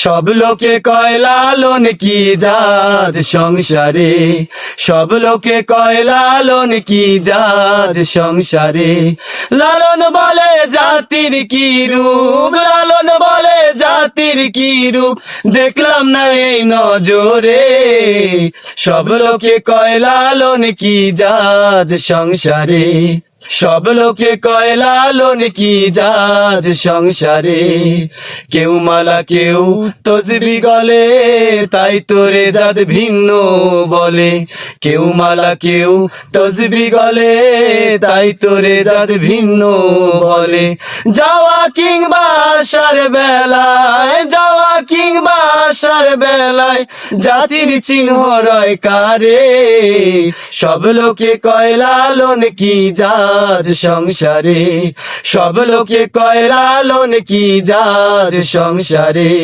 সব লোকে কয় লালন কি জাত সংসারে, সব লোকে কয় লালন কি জাত সংসারে। লালন বলে জাতির কি রূপ, লালন বলে জাতির কি রূপ, দেখলাম না এই নজরে। সব লোকে কয় লালন কি জাত সংসারে, সব লোকে কয় লালন কি জাত সংসারে। কেউ মালা কেউ তসবি গলে, তাই তোরে জাত ভিন্ন বলে। কেউ মালা কেউ তসবি গলে, তাই তোরে জাত ভিন্ন বলে। যাওয়া কিংবা আসার বেলায়, যাওয়া কিংবা আসার বেলায়, জাতির চিহ্ন রয় কারে। সব লোকে কয় লালন কি জাত সংসারে, সব লোকে কয় লালন কি জাত সংসারে।